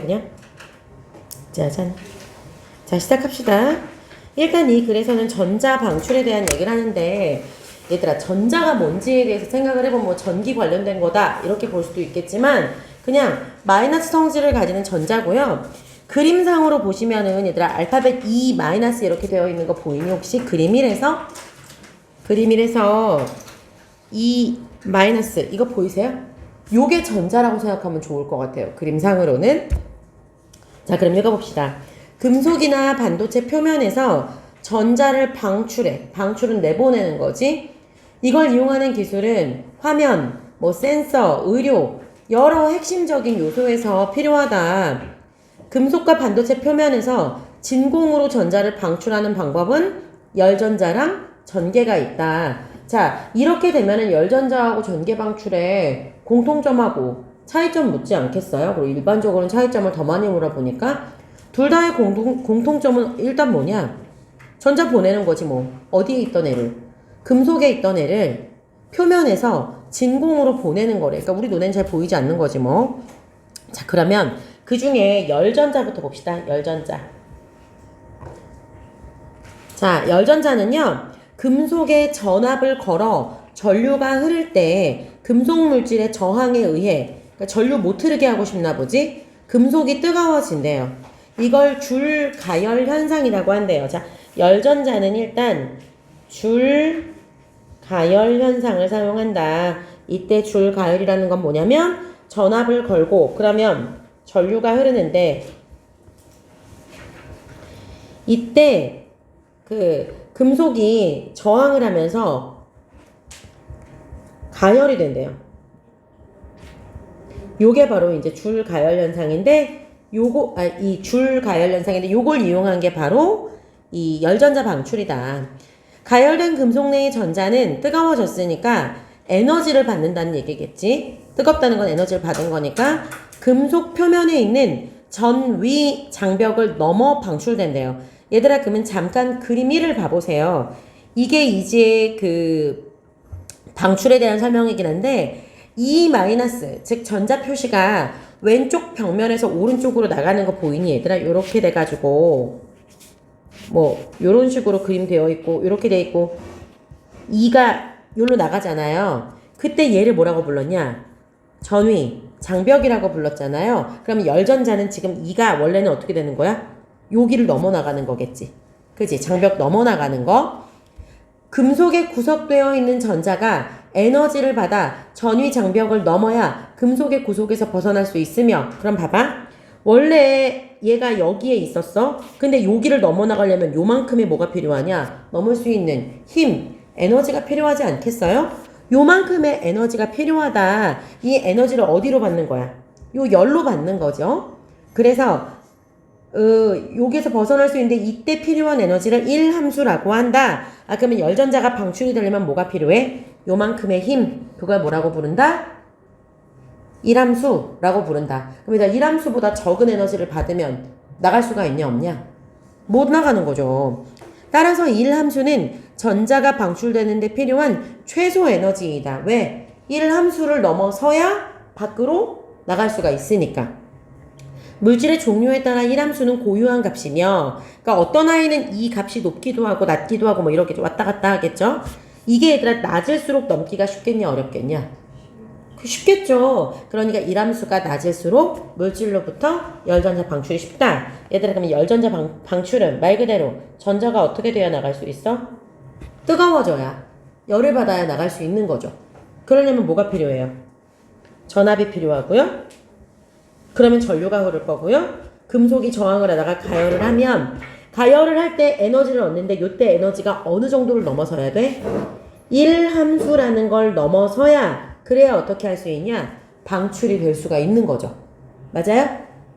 그냥. 짜잔. 자, 시작합시다. 일단 이 글에서는 전자 방출에 대한 얘기를 하는데, 얘들아, 전자가 뭔지에 대해서 생각을 해보면 뭐 전기 관련된 거다 이렇게 볼 수도 있겠지만, 그냥 마이너스 성질을 가지는 전자고요. 그림상으로 보시면은 얘들아, 알파벳 E 마이너스 이렇게 되어 있는 거 보이니? 혹시 그림 1에서 E 마이너스 이거 보이세요? 요게 전자라고 생각하면 좋을 것 같아요. 그림상으로는. 자, 그럼 읽어봅시다. 금속이나 반도체 표면에서 전자를 방출해. 방출은 내보내는 거지. 이걸 이용하는 기술은 화면, 뭐 센서, 의료, 여러 핵심적인 요소에서 필요하다. 금속과 반도체 표면에서 진공으로 전자를 방출하는 방법은 열전자랑 전개가 있다. 자, 이렇게 되면은 열전자하고 전개 방출에 공통점하고 차이점 묻지 않겠어요? 그리고 일반적으로는 차이점을 더 많이 물어보니까 둘 다의 공통점은 일단 뭐냐? 전자 보내는 거지 뭐. 어디에 있던 애를? 금속에 있던 애를 표면에서 진공으로 보내는 거래. 그러니까 우리 눈엔 잘 보이지 않는 거지 뭐. 자, 그러면 그 중에 열전자부터 봅시다. 열전자. 자, 열전자는요. 금속에 전압을 걸어 전류가 흐를 때 금속 물질의 저항에 의해, 그러니까 전류 못 흐르게 하고 싶나 보지? 금속이 뜨거워진대요. 이걸 줄 가열 현상이라고 한대요. 자, 열전자는 일단 줄 가열 현상을 사용한다. 이때 줄 가열이라는 건 뭐냐면 전압을 걸고 그러면 전류가 흐르는데 이때 그 금속이 저항을 하면서 가열이 된대요. 요게 바로 이제 줄 가열 현상인데 이 줄 가열 현상인데 요걸 이용한 게 바로 이 열전자 방출이다. 가열된 금속 내의 전자는 뜨거워졌으니까 에너지를 받는다는 얘기겠지. 뜨겁다는 건 에너지를 받은 거니까 금속 표면에 있는 전위 장벽을 넘어 방출된대요. 얘들아, 그러면 잠깐 그림 1을 봐보세요. 이게 이제 그 방출에 대한 설명이긴 한데 E 마이너스, 즉 전자 표시가 왼쪽 벽면에서 오른쪽으로 나가는 거 보이니? 얘들아, 요렇게 돼가지고 뭐 요런 식으로 그림 되어 있고 요렇게 돼 있고 E가 요로 나가잖아요. 그때 얘를 뭐라고 불렀냐? 전위, 장벽이라고 불렀잖아요. 그러면 열전자는 지금 E가 원래는 어떻게 되는 거야? 여기를 넘어나가는 거겠지. 그치? 장벽 넘어나가는 거. 금속에 구석되어 있는 전자가 에너지를 받아 전위 장벽을 넘어야 금속의 구속에서 벗어날 수 있으며, 그럼 봐봐. 원래 얘가 여기에 있었어. 근데 여기를 넘어나가려면 요만큼의 뭐가 필요하냐? 넘을 수 있는 힘, 에너지가 필요하지 않겠어요? 요만큼의 에너지가 필요하다. 이 에너지를 어디로 받는 거야? 요 열로 받는 거죠. 그래서 여기에서 벗어날 수 있는데 이때 필요한 에너지를 1함수라고 한다. 아, 그러면 열전자가 방출이 되려면 뭐가 필요해? 요만큼의 힘. 그걸 뭐라고 부른다? 1함수라고 부른다. 그럼 일단 1함수보다 적은 에너지를 받으면 나갈 수가 있냐 없냐? 못 나가는 거죠. 따라서 1함수는 전자가 방출되는데 필요한 최소 에너지이다. 왜? 1함수를 넘어서야 밖으로 나갈 수가 있으니까. 물질의 종류에 따라 1함수는 고유한 값이며, 그러니까 어떤 아이는 이 값이 높기도 하고 낮기도 하고 뭐 이렇게 왔다 갔다 하겠죠. 이게 얘들아 낮을수록 넘기가 쉽겠냐 어렵겠냐? 쉽겠죠. 그러니까 1함수가 낮을수록 물질로부터 열전자 방출이 쉽다. 얘들아, 그러면 열전자 방출은 말 그대로 전자가 어떻게 돼야 나갈 수 있어? 뜨거워져야, 열을 받아야 나갈 수 있는 거죠. 그러려면 뭐가 필요해요? 전압이 필요하고요. 그러면 전류가 흐를 거고요. 금속이 저항을 하다가 가열을 하면, 가열을 할 때 에너지를 얻는데 이때 에너지가 어느 정도를 넘어서야 돼? 1함수라는 걸 넘어서야, 그래야 어떻게 할 수 있냐? 방출이 될 수가 있는 거죠. 맞아요?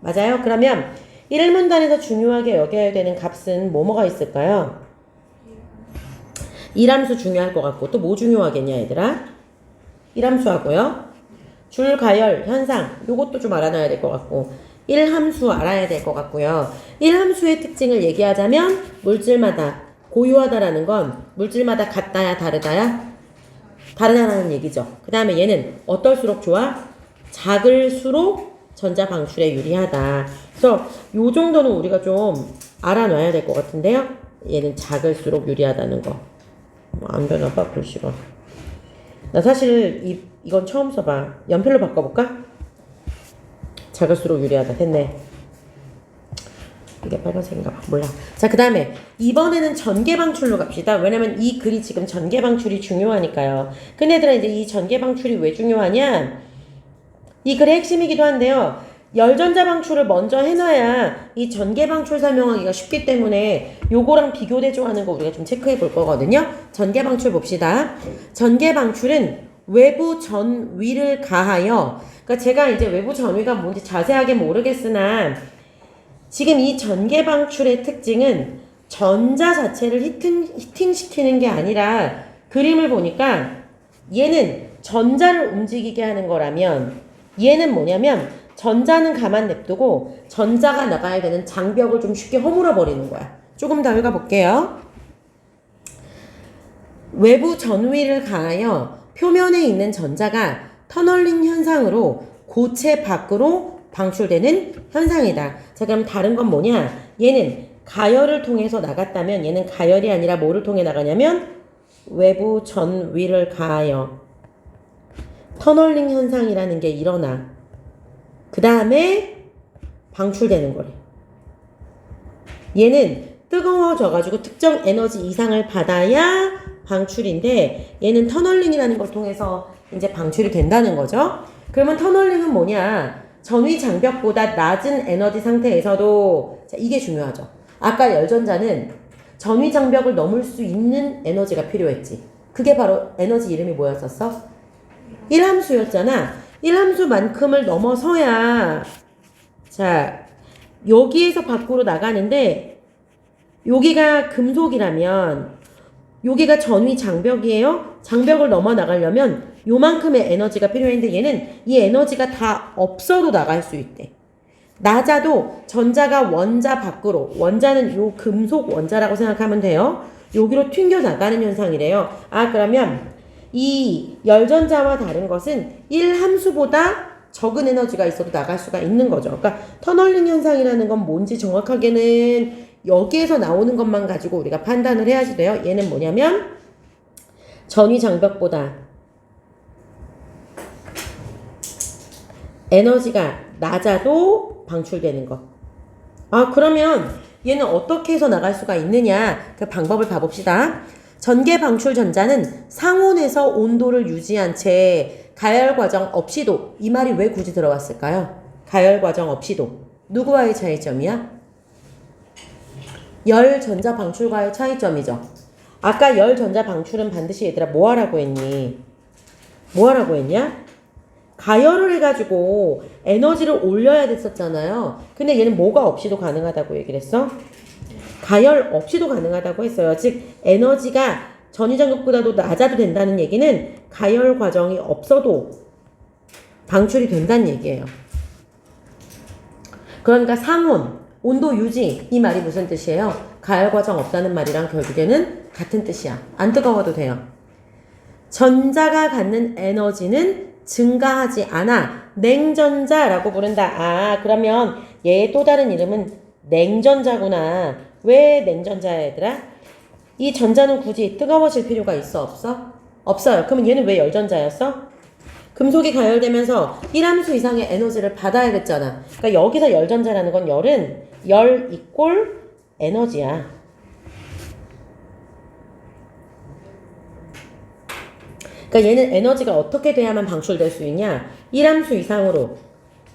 맞아요? 그러면 1문단에서 중요하게 여겨야 되는 값은 뭐가 있을까요? 1함수 중요할 것 같고, 또 뭐 중요하겠냐 얘들아? 1함수 하고요. 줄 가열 현상, 요것도 좀 알아놔야 될 것 같고, 1함수 알아야 될 것 같고요. 1함수의 특징을 얘기하자면 물질마다 고유하다라는 건 물질마다 같다야 다르다야? 다르다라는 얘기죠. 그 다음에 얘는 어떨수록 좋아? 작을수록 전자 방출에 유리하다. 그래서 요 정도는 우리가 좀 알아놔야 될 것 같은데요. 얘는 작을수록 유리하다는 거. 안 되나 봐, 글씨가. 나 사실 이건 처음 써봐. 연필로 바꿔볼까? 작을수록 유리하다. 됐네. 이게 빨간색인가 봐. 몰라. 자, 그 다음에 이번에는 전개 방출로 갑시다. 왜냐면 이 글이 지금 전개 방출이 중요하니까요. 근데 얘들아, 이제 이 전개 방출이 왜 중요하냐? 이 글의 핵심이기도 한데요. 열전자 방출을 먼저 해놔야 이 전개 방출 설명하기가 쉽기 때문에 요거랑 비교 대조하는 거 우리가 좀 체크해 볼 거거든요. 전개 방출 봅시다. 전개 방출은 외부 전위를 가하여, 그러니까 제가 이제 외부 전위가 뭔지 자세하게 모르겠으나 지금 이 전개 방출의 특징은 전자 자체를 히팅시키는 게 아니라, 그림을 보니까 얘는 전자를 움직이게 하는 거라면 얘는 뭐냐면 전자는 가만 냅두고 전자가 나가야 되는 장벽을 좀 쉽게 허물어 버리는 거야. 조금 더 읽어볼게요. 외부 전위를 가하여 표면에 있는 전자가 터널링 현상으로 고체 밖으로 방출되는 현상이다. 자, 그럼 다른 건 뭐냐? 얘는 가열을 통해서 나갔다면 얘는 가열이 아니라 뭐를 통해 나가냐면 외부 전위를 가하여 터널링 현상이라는 게 일어나. 그 다음에 방출되는 거래. 얘는 뜨거워져가지고 특정 에너지 이상을 받아야 방출인데 얘는 터널링이라는 걸 통해서 이제 방출이 된다는 거죠. 그러면 터널링은 뭐냐? 전위 장벽보다 낮은 에너지 상태에서도, 자, 이게 중요하죠. 아까 열전자는 전위 장벽을 넘을 수 있는 에너지가 필요했지. 그게 바로 에너지 이름이 뭐였었어? 1함수였잖아. 1함수만큼을 넘어서야, 자, 여기에서 밖으로 나가는데 여기가 금속이라면 여기가 전위 장벽이에요. 장벽을 넘어 나가려면 요만큼의 에너지가 필요했는데 얘는 이 에너지가 다 없어도 나갈 수 있대. 낮아도 전자가 원자 밖으로, 원자는 요 금속 원자라고 생각하면 돼요. 여기로 튕겨 나가는 현상이래요. 아, 그러면 이 열전자와 다른 것은 1함수보다 적은 에너지가 있어도 나갈 수가 있는 거죠. 그러니까 터널링 현상이라는 건 뭔지 정확하게는 여기에서 나오는 것만 가지고 우리가 판단을 해야지 돼요. 얘는 뭐냐면 전위 장벽보다 에너지가 낮아도 방출되는 것. 아, 그러면 얘는 어떻게 해서 나갈 수가 있느냐? 그 방법을 봐봅시다. 전개 방출 전자는 상온에서 온도를 유지한 채 가열 과정 없이도, 이 말이 왜 굳이 들어왔을까요? 가열 과정 없이도 누구와의 차이점이야? 열 전자 방출과의 차이점이죠. 아까 열 전자 방출은 반드시 얘들아 뭐 하라고 했니? 뭐 하라고 했냐? 가열을 해가지고 에너지를 올려야 됐었잖아요. 근데 얘는 뭐가 없이도 가능하다고 얘기를 했어? 가열 없이도 가능하다고 했어요. 즉 에너지가 전위장벽보다도 낮아도 된다는 얘기는 가열 과정이 없어도 방출이 된다는 얘기예요. 그러니까 상온, 온도 유지, 이 말이 무슨 뜻이에요? 가열 과정 없다는 말이랑 결국에는 같은 뜻이야. 안 뜨거워도 돼요. 전자가 갖는 에너지는 증가하지 않아 냉전자라고 부른다. 아, 그러면 얘의 또 다른 이름은 냉전자구나. 왜 냉전자야, 얘들아? 이 전자는 굳이 뜨거워질 필요가 있어, 없어? 없어요. 그러면 얘는 왜 열전자였어? 금속이 가열되면서 1함수 이상의 에너지를 받아야겠잖아. 그러니까 여기서 열전자라는 건 열은 열 이꼴 에너지야. 그러니까 얘는 에너지가 어떻게 돼야만 방출될 수 있냐? 1함수 이상으로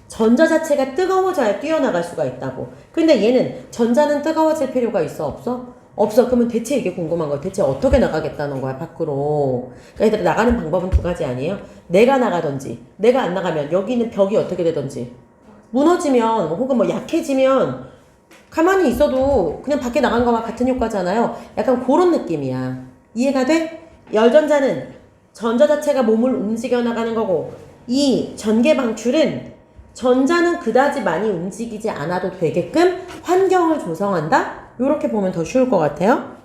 전자 자체가 뜨거워져야 뛰어나갈 수가 있다고. 근데 얘는 전자는 뜨거워질 필요가 있어, 없어? 없어. 그러면 대체 이게 궁금한 거야. 대체 어떻게 나가겠다는 거야, 밖으로. 그러니까 얘들아, 나가는 방법은 두 가지 아니에요? 내가 나가든지, 내가 안 나가면 여기 있는 벽이 어떻게 되든지 무너지면 혹은 뭐 약해지면 가만히 있어도 그냥 밖에 나간 거와 같은 효과잖아요. 약간 그런 느낌이야. 이해가 돼? 열전자는 전자 자체가 몸을 움직여 나가는 거고, 이 전개 방출은 전자는 그다지 많이 움직이지 않아도 되게끔 환경을 조성한다? 이렇게 보면 더 쉬울 것 같아요.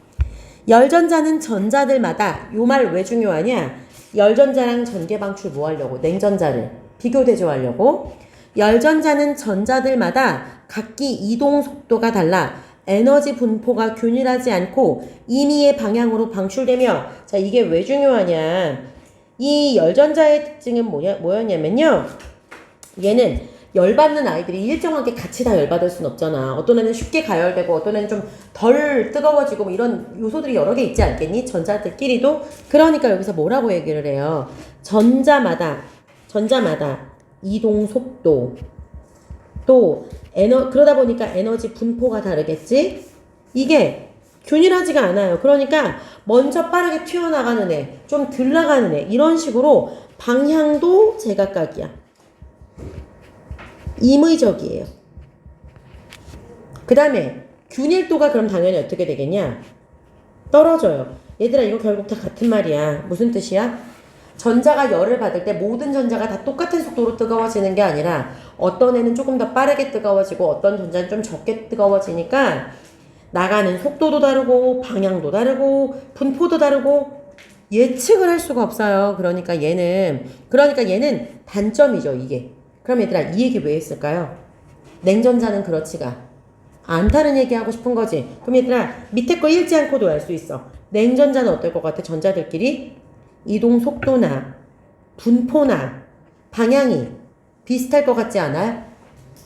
열전자는 전자들마다, 요 말 왜 중요하냐? 열전자랑 전개 방출 뭐 하려고? 냉전자를 비교 대조하려고. 열전자는 전자들마다 각기 이동 속도가 달라 에너지 분포가 균일하지 않고 임의의 방향으로 방출되며 자 이게 왜 중요하냐 이 열전자의 특징은 뭐였냐면요 얘는 열받는 아이들이 일정하게 같이 다 열받을 순 없잖아. 어떤 애는 쉽게 가열되고 어떤 애는 좀 덜 뜨거워지고 뭐 이런 요소들이 여러 개 있지 않겠니? 전자들끼리도. 그러니까 여기서 뭐라고 얘기를 해요? 전자마다 이동 속도 또 그러다 보니까 에너지 분포가 다르겠지? 이게 균일하지가 않아요. 그러니까 먼저 빠르게 튀어나가는 애, 좀 덜 나가는 애 이런 식으로 방향도 제각각이야. 임의적이에요. 그 다음에 균일도가 그럼 당연히 어떻게 되겠냐? 떨어져요. 얘들아 이거 결국 다 같은 말이야. 무슨 뜻이야? 전자가 열을 받을 때 모든 전자가 다 똑같은 속도로 뜨거워지는 게 아니라 어떤 애는 조금 더 빠르게 뜨거워지고 어떤 전자는 좀 적게 뜨거워지니까 나가는 속도도 다르고 방향도 다르고 분포도 다르고 예측을 할 수가 없어요. 그러니까 얘는 단점이죠 이게. 그럼 얘들아 이 얘기 왜 했을까요? 냉전자는 그렇지가 않다는 얘기하고 싶은 거지. 그럼 얘들아 밑에 거 읽지 않고도 알 수 있어. 냉전자는 어떨 것 같아? 전자들끼리 이동 속도나 분포나 방향이 비슷할 것 같지 않아요?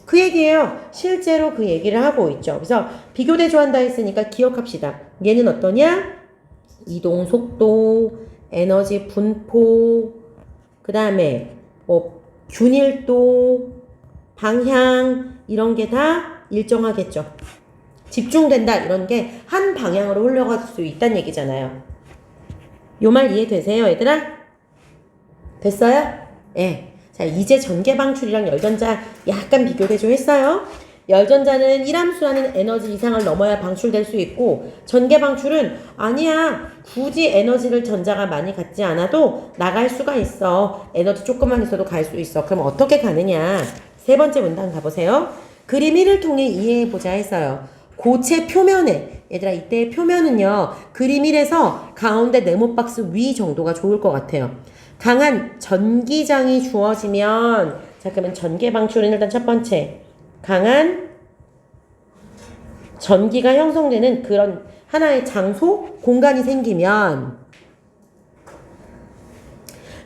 그 얘기예요. 실제로 그 얘기를 하고 있죠. 그래서 비교대조한다 했으니까 기억합시다. 얘는 어떠냐? 이동 속도, 에너지 분포, 그 다음에 균일도, 방향 이런 게 다 일정하겠죠. 집중된다 이런 게 한 방향으로 흘러갈 수 있다는 얘기잖아요. 요 말 이해되세요 얘들아? 됐어요? 예. 자 이제 전개방출이랑 열전자 약간 비교대조 했어요. 열전자는 1함수라는 에너지 이상을 넘어야 방출될 수 있고 전개방출은 아니야 굳이 에너지를 전자가 많이 갖지 않아도 나갈 수가 있어. 에너지 조금만 있어도 갈 수 있어. 그럼 어떻게 가느냐? 세 번째 문단 가보세요. 그림 1을 통해 이해해보자 했어요. 고체 표면에 얘들아 이때 표면은요 그림 1에서 가운데 네모박스 위 정도가 좋을 것 같아요. 강한 전기장이 주어지면 자 그러면 전개방출은 일단 첫 번째 강한 전기가 형성되는 그런 하나의 장소, 공간이 생기면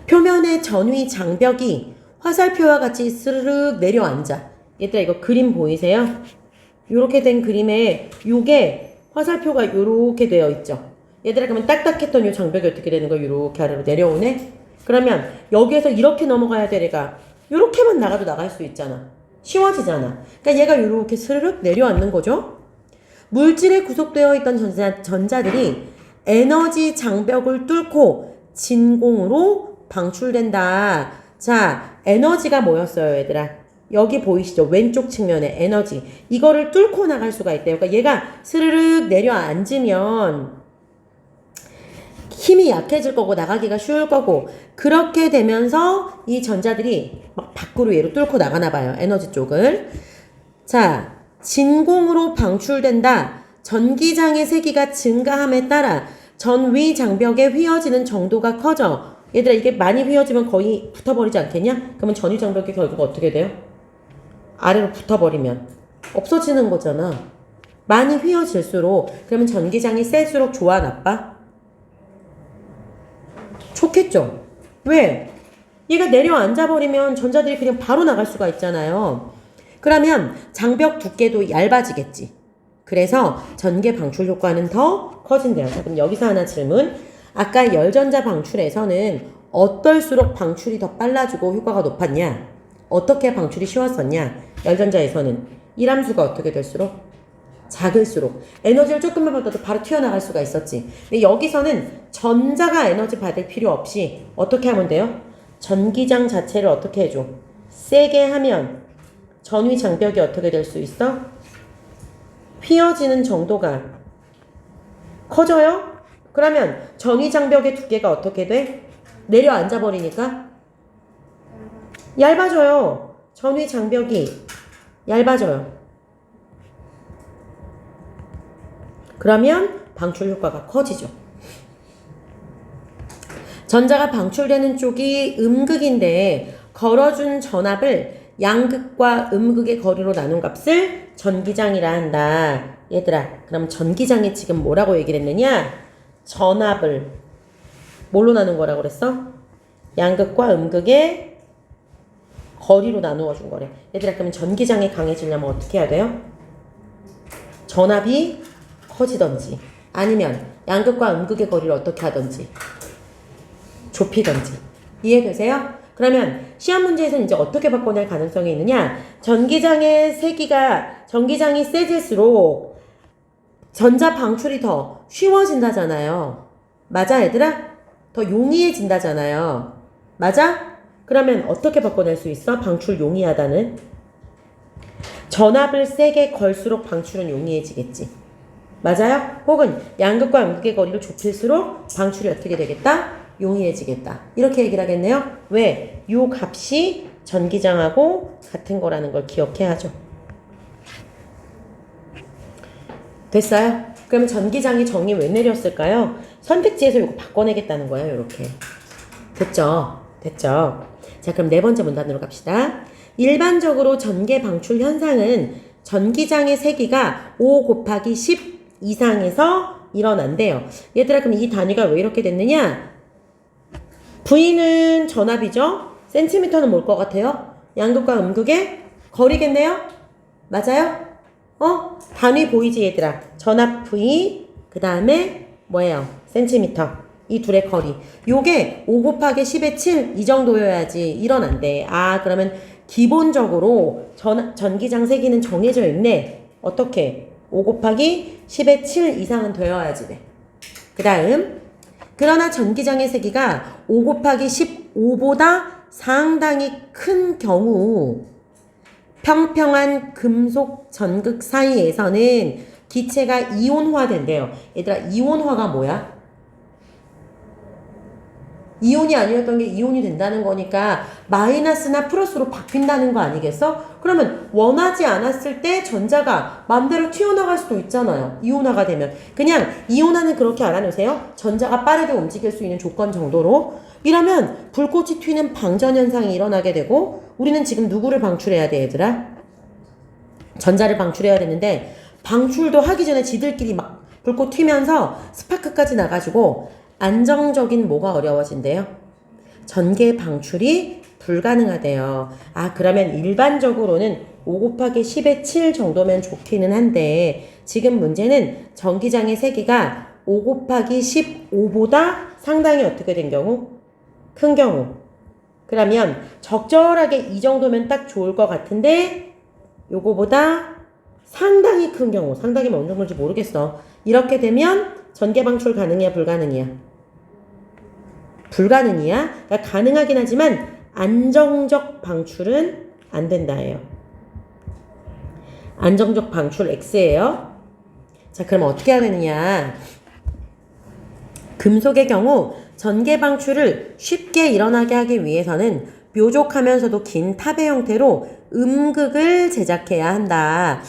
표면의 전위 장벽이 화살표와 같이 스르륵 내려앉아. 얘들아 이거 그림 보이세요? 요렇게 된 그림에 요게 화살표가 요렇게 되어 있죠. 얘들아 그러면 딱딱했던 요 장벽이 어떻게 되는 거야? 요렇게 아래로 내려오네? 그러면 여기에서 이렇게 넘어가야 될 애가 요렇게만 나가도 나갈 수 있잖아. 쉬워지잖아. 그러니까 얘가 요렇게 스르륵 내려앉는 거죠. 물질에 구속되어 있던 전자들이 에너지 장벽을 뚫고 진공으로 방출된다. 자, 에너지가 뭐였어요, 얘들아? 여기 보이시죠? 왼쪽 측면에 에너지. 이거를 뚫고 나갈 수가 있대요. 그러니까 얘가 스르륵 내려앉으면 힘이 약해질 거고 나가기가 쉬울 거고 그렇게 되면서 이 전자들이 막 밖으로 얘로 뚫고 나가나 봐요. 에너지 쪽을. 자, 진공으로 방출된다. 전기장의 세기가 증가함에 따라 전위 장벽에 휘어지는 정도가 커져. 얘들아 이게 많이 휘어지면 거의 붙어버리지 않겠냐? 그러면 전위 장벽이 결국 어떻게 돼요? 아래로 붙어버리면 없어지는 거잖아. 많이 휘어질수록 그러면 전기장이 셀수록 좋아 나빠? 좋겠죠? 왜? 얘가 내려앉아버리면 전자들이 그냥 바로 나갈 수가 있잖아요. 그러면 장벽 두께도 얇아지겠지. 그래서 전개 방출 효과는 더 커진대요. 자, 그럼 여기서 하나 질문. 아까 열전자 방출에서는 어떨수록 방출이 더 빨라지고 효과가 높았냐? 어떻게 방출이 쉬웠었냐? 열전자에서는 1함수가 어떻게 될수록? 작을수록 에너지를 조금만 받아도 바로 튀어나갈 수가 있었지. 근데 여기서는 전자가 에너지 받을 필요 없이 어떻게 하면 돼요? 전기장 자체를 어떻게 해줘? 세게 하면 전위 장벽이 어떻게 될 수 있어? 휘어지는 정도가 커져요? 그러면 전위 장벽의 두께가 어떻게 돼? 내려앉아 버리니까 얇아져요. 전위 장벽이 얇아져요. 그러면 방출 효과가 커지죠. 전자가 방출되는 쪽이 음극인데 걸어준 전압을 양극과 음극의 거리로 나눈 값을 전기장이라 한다. 얘들아, 그럼 전기장이 지금 뭐라고 얘기를 했느냐? 전압을 뭘로 나눈 거라고 그랬어? 양극과 음극의 거리로 나누어 준 거래. 얘들아, 그러면 전기장이 강해지려면 어떻게 해야 돼요? 전압이 커지던지 아니면 양극과 음극의 거리를 어떻게 하던지 좁히던지. 이해되세요? 그러면 시험 문제에서는 이제 어떻게 바꿔낼 가능성이 있느냐? 전기장이 세질수록 전자 방출이 더 쉬워진다잖아요. 맞아, 얘들아? 더 용이해진다잖아요. 맞아? 그러면 어떻게 바꿔낼 수 있어? 방출 용이하다는? 전압을 세게 걸수록 방출은 용이해지겠지. 맞아요? 혹은 양극과 음극의 거리를 좁힐수록 방출이 어떻게 되겠다? 용이해지겠다. 이렇게 얘기를 하겠네요. 왜? 요 값이 전기장하고 같은 거라는 걸 기억해야죠. 됐어요? 그럼 전기장이 정의 왜 내렸을까요? 선택지에서 이거 바꿔내겠다는 거예요. 이렇게. 됐죠? 됐죠? 자, 그럼 네 번째 문단으로 갑시다. 일반적으로 전개 방출 현상은 전기장의 세기가 5 곱하기 10 이상에서 일어난대요. 얘들아, 그럼 이 단위가 왜 이렇게 됐느냐? V는 전압이죠? 센티미터는 뭘 것 같아요? 양극과 음극의 거리겠네요? 맞아요? 단위 보이지, 얘들아? 전압 V, 그 다음에 뭐예요? 센티미터. 이 둘의 거리. 요게 5 곱하기 10의 7, 이 정도여야지 일어난대. 아, 그러면 기본적으로 전기장 세기는 정해져 있네. 어떻게? 5 곱하기 10의 7 이상은 되어야지 돼. 그 다음, 그러나 전기장의 세기가 5 곱하기 15보다 상당히 큰 경우 평평한 금속 전극 사이에서는 기체가 이온화된대요. 얘들아, 이온화가 뭐야? 이온이 아니었던 게 이온이 된다는 거니까 마이너스나 플러스로 바뀐다는 거 아니겠어? 그러면 원하지 않았을 때 전자가 마음대로 튀어나갈 수도 있잖아요. 이온화가 되면. 그냥 이온화는 그렇게 알아놓으세요. 전자가 빠르게 움직일 수 있는 조건 정도로. 이러면 불꽃이 튀는 방전현상이 일어나게 되고 우리는 지금 누구를 방출해야 돼, 얘들아? 전자를 방출해야 되는데 방출도 하기 전에 지들끼리 막 불꽃 튀면서 스파크까지 나가지고 안정적인 뭐가 어려워진대요? 전개 방출이 불가능하대요. 아, 그러면 일반적으로는 5 곱하기 10의 7 정도면 좋기는 한데 지금 문제는 전기장의 세기가 5 곱하기 15보다 상당히 어떻게 된 경우? 큰 경우. 그러면 적절하게 이 정도면 딱 좋을 것 같은데 요거보다 상당히 큰 경우, 상당히면 어느 정도인지 모르겠어. 이렇게 되면 전개 방출 가능이야, 불가능이야? 불가능이야? 그러니까 가능하긴 하지만 안정적 방출은 안 된다예요. 안정적 방출 X예요. 자, 그럼 어떻게 해야 되느냐? 금속의 경우 전개 방출을 쉽게 일어나게 하기 위해서는 뾰족하면서도 긴 탑의 형태로 음극을 제작해야 한다.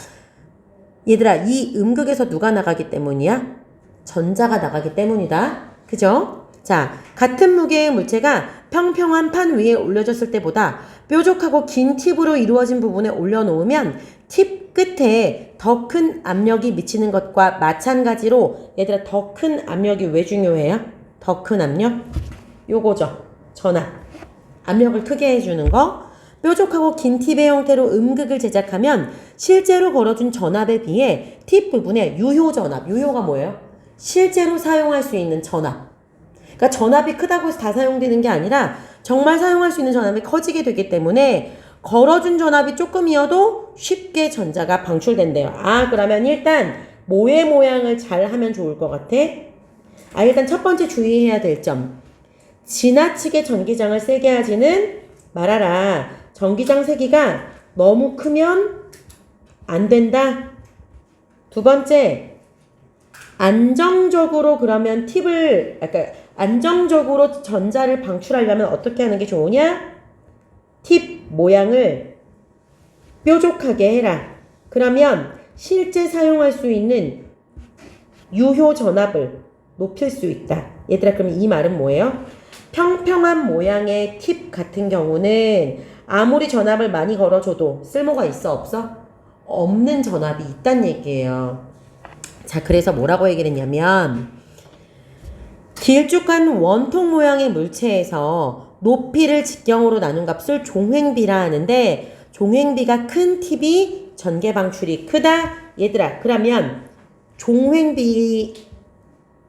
얘들아, 이 음극에서 누가 나가기 때문이야? 전자가 나가기 때문이다. 그죠? 자, 같은 무게의 물체가 평평한 판 위에 올려졌을 때보다 뾰족하고 긴 팁으로 이루어진 부분에 올려놓으면 팁 끝에 더 큰 압력이 미치는 것과 마찬가지로 얘들아, 더 큰 압력이 왜 중요해요? 더 큰 압력? 요거죠. 전압. 압력을 크게 해주는 거. 뾰족하고 긴 팁의 형태로 음극을 제작하면 실제로 걸어준 전압에 비해 팁 부분에 유효 전압. 유효가 뭐예요? 실제로 사용할 수 있는 전압. 그러니까 전압이 크다고 해서 다 사용되는 게 아니라 정말 사용할 수 있는 전압이 커지게 되기 때문에 걸어준 전압이 조금이어도 쉽게 전자가 방출된대요. 아, 그러면 일단 뭐의 모양을 잘 하면 좋을 것 같아? 아, 일단 첫 번째 주의해야 될 점. 지나치게 전기장을 세게 하지는 말아라. 전기장 세기가 너무 크면 안 된다. 두 번째, 안정적으로 그러면 안정적으로 전자를 방출하려면 어떻게 하는 게 좋으냐? 팁 모양을 뾰족하게 해라. 그러면 실제 사용할 수 있는 유효 전압을 높일 수 있다. 얘들아, 그럼 이 말은 뭐예요? 평평한 모양의 팁 같은 경우는 아무리 전압을 많이 걸어줘도 쓸모가 있어 없어? 없는 전압이 있단 얘기예요. 자, 그래서 뭐라고 얘기를 했냐면 길쭉한 원통 모양의 물체에서 높이를 직경으로 나눈 값을 종횡비라 하는데 종횡비가 큰 팁이 전개 방출이 크다. 얘들아, 그러면 종횡비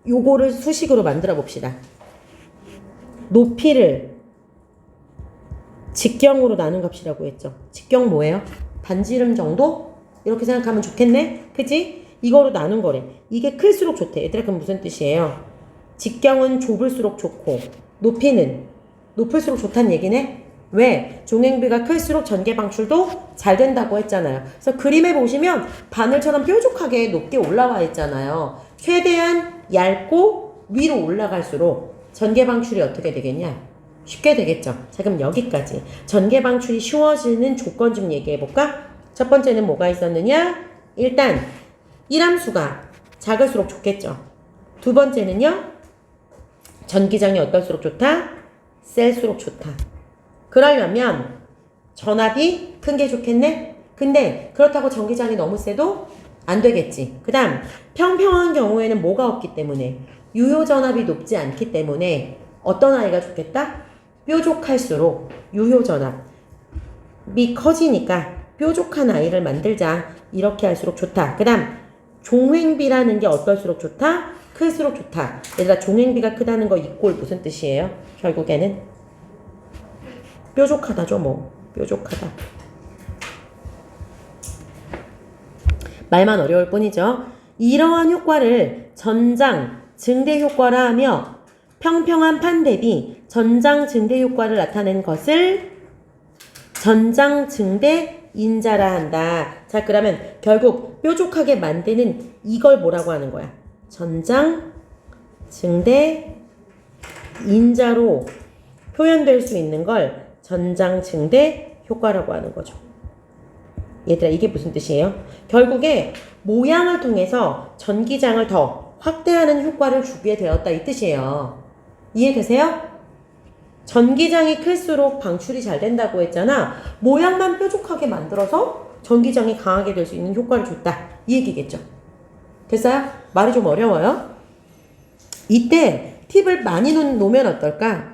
요거를 수식으로 만들어 봅시다. 높이를 직경으로 나눈 값이라고 했죠. 직경 뭐예요? 반지름 정도? 이렇게 생각하면 좋겠네? 그치? 이거로 나눈 거래. 이게 클수록 좋대. 얘들아, 그럼 무슨 뜻이에요? 직경은 좁을수록 좋고 높이는 높을수록 좋다는 얘기네? 왜? 종횡비가 클수록 전개 방출도 잘 된다고 했잖아요. 그래서 그림에 보시면 바늘처럼 뾰족하게 높게 올라와 있잖아요. 최대한 얇고 위로 올라갈수록 전개 방출이 어떻게 되겠냐? 쉽게 되겠죠. 자, 그럼 여기까지. 전개 방출이 쉬워지는 조건 좀 얘기해 볼까? 첫 번째는 뭐가 있었느냐? 일단 1함수가 작을수록 좋겠죠. 두 번째는요. 전기장이 어떨수록 좋다? 셀수록 좋다. 그러려면 전압이 큰 게 좋겠네? 근데 그렇다고 전기장이 너무 세도 안 되겠지. 그 다음 평평한 경우에는 뭐가 없기 때문에 유효전압이 높지 않기 때문에 어떤 아이가 좋겠다? 뾰족할수록 유효전압이 커지니까 뾰족한 아이를 만들자. 이렇게 할수록 좋다. 그 다음 종횡비라는 게 어떨수록 좋다? 클수록 좋다. 얘들아, 종횡비가 크다는 거 이꼴 무슨 뜻이에요? 결국에는 뾰족하다죠. 뭐 뾰족하다. 말만 어려울 뿐이죠. 이러한 효과를 전장 증대 효과라 하며 평평한 판 대비 전장 증대 효과를 나타낸 것을 전장 증대 인자라 한다. 자, 그러면 결국 뾰족하게 만드는 이걸 뭐라고 하는 거야? 전장 증대 인자로 표현될 수 있는 걸 전장 증대 효과라고 하는 거죠. 얘들아, 이게 무슨 뜻이에요? 결국에 모양을 통해서 전기장을 더 확대하는 효과를 주게 되었다, 이 뜻이에요. 이해되세요? 전기장이 클수록 방출이 잘 된다고 했잖아. 모양만 뾰족하게 만들어서 전기장이 강하게 될 수 있는 효과를 줬다, 이 얘기겠죠. 됐어요? 말이 좀 어려워요? 이때 팁을 많이 놓으면 어떨까?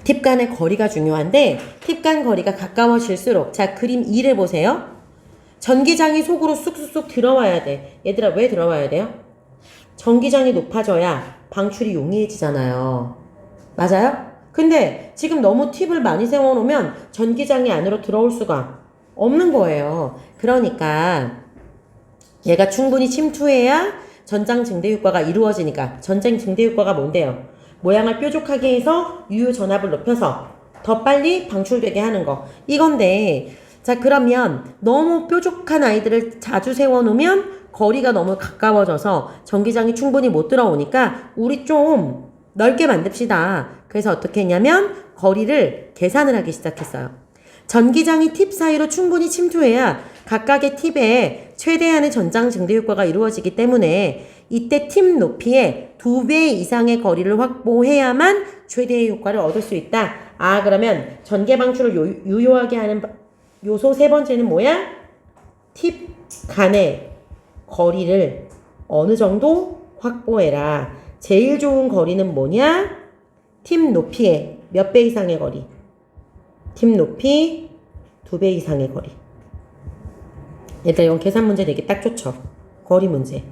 팁 간의 거리가 중요한데 팁 간 거리가 가까워질수록, 자, 그림 2를 보세요. 전기장이 속으로 쑥쑥쑥 들어와야 돼. 얘들아, 왜 들어와야 돼요? 전기장이 높아져야 방출이 용이해지잖아요. 맞아요? 근데 지금 너무 팁을 많이 세워놓으면 전기장이 안으로 들어올 수가 없는 거예요. 그러니까 얘가 충분히 침투해야 전장 증대 효과가 이루어지니까. 전장 증대 효과가 뭔데요? 모양을 뾰족하게 해서 유효 전압을 높여서 더 빨리 방출되게 하는 거. 이건데, 자, 그러면 너무 뾰족한 아이들을 자주 세워놓으면 거리가 너무 가까워져서 전기장이 충분히 못 들어오니까 우리 좀 넓게 만듭시다. 그래서 어떻게 했냐면 거리를 계산을 하기 시작했어요. 전기장이 팁 사이로 충분히 침투해야 각각의 팁에 최대한의 전장 증대 효과가 이루어지기 때문에 이때 팁 높이의 2배 이상의 거리를 확보해야만 최대의 효과를 얻을 수 있다. 아, 그러면 전개 방출을 유효하게 하는 요소 세 번째는 뭐야? 팁 간의 거리를 어느 정도 확보해라. 제일 좋은 거리는 뭐냐? 팁 높이의 몇 배 이상의 거리? 팁 높이 2배 이상의 거리. 일단 이건 계산 문제 되기 딱 좋죠. 거리 문제.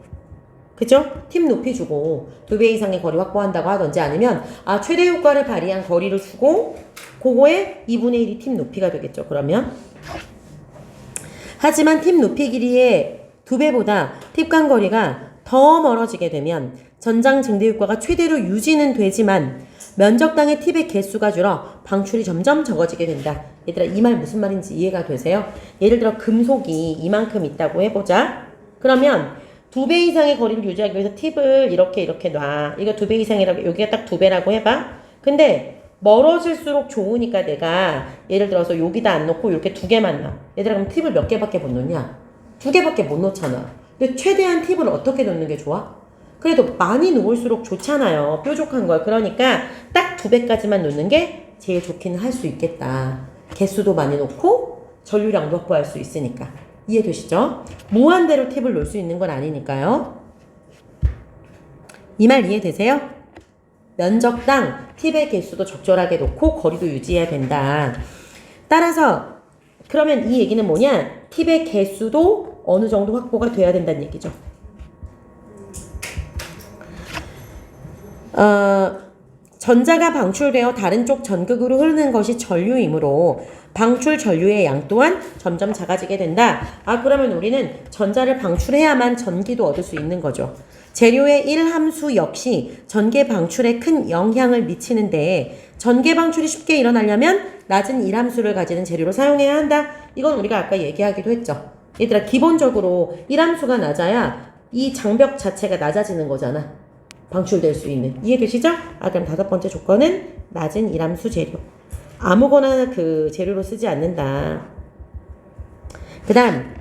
그죠? 팁 높이 주고 2배 이상의 거리 확보한다고 하든지, 아니면 최대 효과를 발휘한 거리를 주고 그거에 2분의 1이 팁 높이가 되겠죠. 그러면 하지만 팁 높이 길이의 2배보다 팁 간 거리가 더 멀어지게 되면 전장 증대 효과가 최대로 유지는 되지만 면적당의 팁의 개수가 줄어 방출이 점점 적어지게 된다. 얘들아, 이 말 무슨 말인지 이해가 되세요? 예를 들어 금속이 이만큼 있다고 해보자. 그러면 2배 이상의 거리를 유지하기 위해서 팁을 이렇게 놔. 이거 2배 이상이라고, 여기가 딱 2배라고 해봐. 근데 멀어질수록 좋으니까 내가 예를 들어서 여기다 안 놓고 이렇게 2개만 놔. 얘들아, 그럼 팁을 몇 개밖에 못 놓냐? 2개밖에 못 놓잖아. 근데 최대한 팁을 어떻게 놓는 게 좋아? 그래도 많이 놓을수록 좋잖아요. 뾰족한 걸. 그러니까 딱 2배까지만 놓는 게 제일 좋기는 할 수 있겠다. 개수도 많이 놓고 전류량도 확보할 수 있으니까. 이해되시죠? 무한대로 팁을 놓을 수 있는 건 아니니까요. 이 말 이해되세요? 면적당 팁의 개수도 적절하게 놓고 거리도 유지해야 된다. 따라서 그러면 이 얘기는 뭐냐? 팁의 개수도 어느 정도 확보가 돼야 된다는 얘기죠. 전자가 방출되어 다른 쪽 전극으로 흐르는 것이 전류이므로 방출 전류의 양 또한 점점 작아지게 된다. 그러면 우리는 전자를 방출해야만 전기도 얻을 수 있는 거죠. 재료의 1함수 역시 전개 방출에 큰 영향을 미치는데 전개 방출이 쉽게 일어나려면 낮은 1함수를 가지는 재료로 사용해야 한다. 이건 우리가 아까 얘기하기도 했죠. 얘들아, 기본적으로 1함수가 낮아야 이 장벽 자체가 낮아지는 거잖아. 방출될 수 있는. 이해되시죠? 그럼 5번째 조건은 낮은 1함수 재료. 아무거나 그 재료로 쓰지 않는다. 그 다음,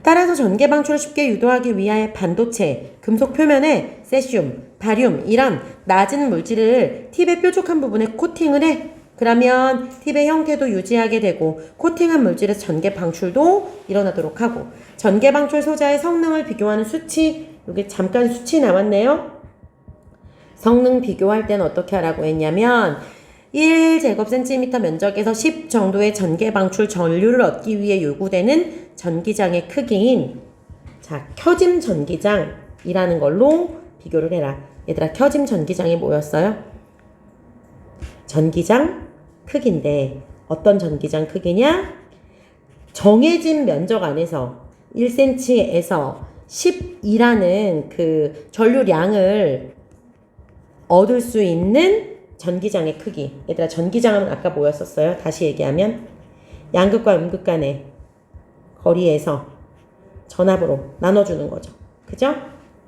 따라서 전개 방출을 쉽게 유도하기 위하여 반도체, 금속 표면에 세슘, 바륨 이런 낮은 물질을 팁의 뾰족한 부분에 코팅을 해. 그러면 팁의 형태도 유지하게 되고 코팅한 물질에서 전개 방출도 일어나도록 하고 전개 방출 소자의 성능을 비교하는 수치, 여기 잠깐 수치 나왔네요. 성능 비교할 때는 어떻게 하라고 했냐면 1제곱센티미터 면적에서 10 정도의 전개 방출 전류를 얻기 위해 요구되는 전기장의 크기인 켜짐 전기장이라는 걸로 비교를 해라. 얘들아, 켜짐 전기장이 뭐였어요? 전기장 크기인데 어떤 전기장 크기냐? 정해진 면적 안에서 1cm에서 10이라는 그 전류량을 얻을 수 있는 전기장의 크기. 얘들아, 전기장은 아까 뭐였었어요? 다시 얘기하면 양극과 음극 간의 거리에서 전압으로 나눠주는 거죠. 그죠?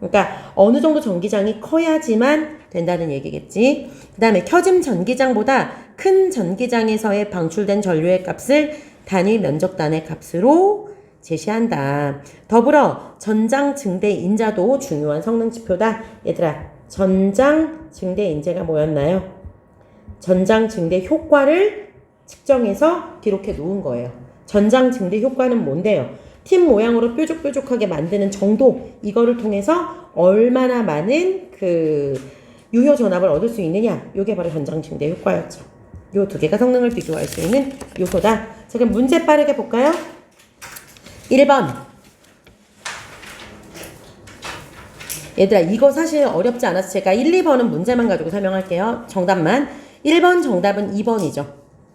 그러니까 어느 정도 전기장이 커야지만 된다는 얘기겠지. 그 다음에 켜짐 전기장보다 큰 전기장에서의 방출된 전류의 값을 단위 면적단의 값으로 제시한다. 더불어 전장 증대 인자도 중요한 성능 지표다. 얘들아, 전장 증대 인자가 뭐였나요? 전장 증대 효과를 측정해서 기록해 놓은 거예요. 전장 증대 효과는 뭔데요? 팁 모양으로 뾰족뾰족하게 만드는 정도, 이거를 통해서 얼마나 많은 그 유효 전압을 얻을 수 있느냐, 이게 바로 전장 증대 효과였죠. 요 두 개가 성능을 비교할 수 있는 요소다. 자, 그럼 문제 빠르게 볼까요? 1번. 얘들아, 이거 사실 어렵지 않아서 제가 1, 2번은 문제만 가지고 설명할게요. 정답만. 1번 정답은 2번이죠.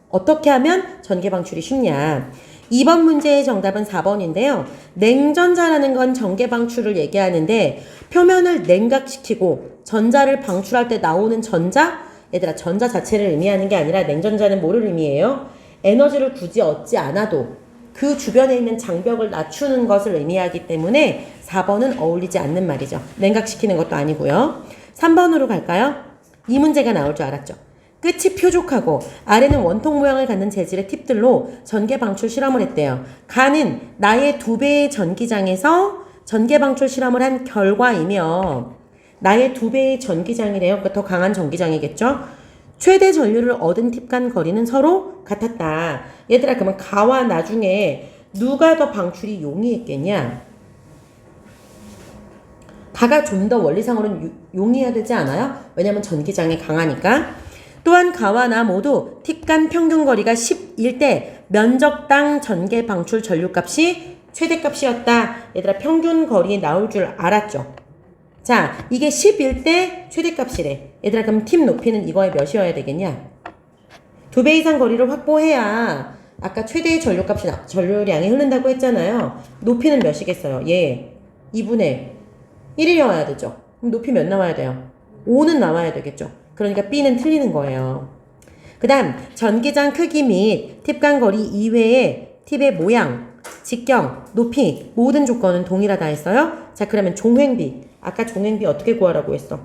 어떻게 하면 전개 방출이 쉽냐. 2번 문제의 정답은 4번인데요. 냉전자라는 건 전개 방출을 얘기하는데 표면을 냉각시키고 전자를 방출할 때 나오는 전자? 얘들아, 전자 자체를 의미하는 게 아니라 냉전자는 뭐를 의미해요? 에너지를 굳이 얻지 않아도 그 주변에 있는 장벽을 낮추는 것을 의미하기 때문에 4번은 어울리지 않는 말이죠. 냉각시키는 것도 아니고요. 3번으로 갈까요? 이 문제가 나올 줄 알았죠. 끝이 표족하고 아래는 원통 모양을 갖는 재질의 팁들로 전개 방출 실험을 했대요. 가는 나의 2배의 전기장에서 전개 방출 실험을 한 결과이며 나의 2배의 전기장이래요. 그러니까 더 강한 전기장이겠죠. 최대 전류를 얻은 팁 간 거리는 서로 같았다. 얘들아, 그러면 가와 나중에 누가 더 방출이 용이했겠냐? 가가 좀 더 원리상으로는 용이해야 되지 않아요? 왜냐면 전기장이 강하니까. 또한 가와 나 모두 팁 간 평균 거리가 10일 때 면적당 전개 방출 전류값이 최대값이었다. 얘들아, 평균 거리 나올 줄 알았죠? 자, 이게 10일 때 최대값이래. 얘들아, 그럼 팁 높이는 이거에 몇이어야 되겠냐? 2배 이상 거리를 확보해야 아까 최대의 전류량이 흐른다고 했잖아요. 높이는 몇이겠어요? 예, 2분의 1이어야 되죠. 그럼 높이 몇 나와야 돼요? 5는 나와야 되겠죠. 그러니까 B는 틀리는 거예요. 그 다음 전기장 크기 및 팁간 거리 이외에 팁의 모양, 직경, 높이 모든 조건은 동일하다 했어요. 자, 그러면 종횡비. 아까 종횡비 어떻게 구하라고 했어?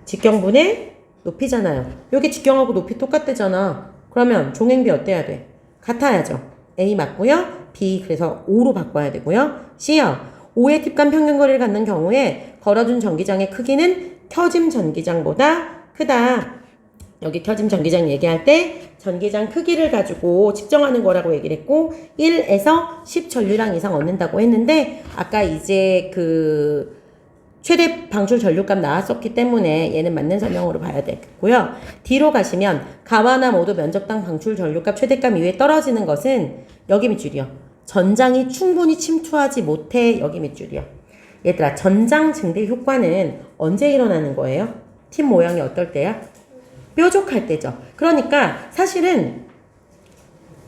직경분의 높이잖아요. 여기 직경하고 높이 똑같대잖아. 그러면 종횡비 어때야 돼? 같아야죠. A 맞고요. B 그래서 5로 바꿔야 되고요. C요. 5의 팁간 평균 거리를 갖는 경우에 걸어준 전기장의 크기는 켜짐 전기장보다 크다. 여기 켜짐 전기장 얘기할 때 전기장 크기를 가지고 측정하는 거라고 얘기를 했고 1에서 10 전류량 이상 얻는다고 했는데 아까 이제 그 최대 방출 전류값 나왔었기 때문에 얘는 맞는 설명으로 봐야 되겠고요. 뒤로 가시면 가와나 모두 면적당 방출 전류값 최대값 이후에 떨어지는 것은 여기 밑줄이요. 전장이 충분히 침투하지 못해 여기 밑줄이요. 얘들아 전장 증대 효과는 언제 일어나는 거예요? 팁 모양이 어떨 때야? 뾰족할 때죠. 그러니까 사실은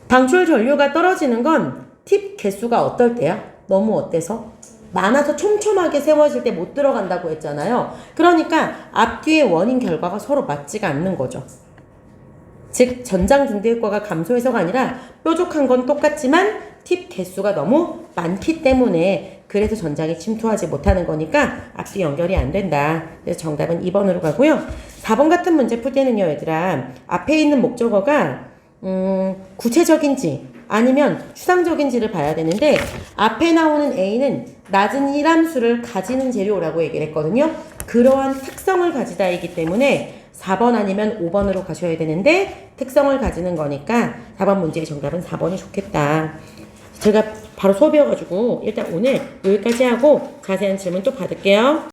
방출 전류가 떨어지는 건 팁 개수가 어떨 때야? 너무 어때서? 많아서 촘촘하게 세워질 때 못 들어간다고 했잖아요. 그러니까 앞뒤의 원인 결과가 서로 맞지가 않는 거죠. 즉 전장 증대 효과가 감소해서가 아니라 뾰족한 건 똑같지만 팁 개수가 너무 많기 때문에 그래서 전장이 침투하지 못하는 거니까 앞뒤 연결이 안 된다. 그래서 정답은 2번으로 가고요. 4번 같은 문제 풀 때는요, 얘들아. 앞에 있는 목적어가 구체적인지 아니면 추상적인지를 봐야 되는데 앞에 나오는 A는 낮은 일함수를 가지는 재료라고 얘기를 했거든요. 그러한 특성을 가지다이기 때문에 4번 아니면 5번으로 가셔야 되는데 특성을 가지는 거니까 4번 문제의 정답은 4번이 좋겠다. 제가 바로 수업이어가지고 일단 오늘 여기까지 하고 자세한 질문 또 받을게요.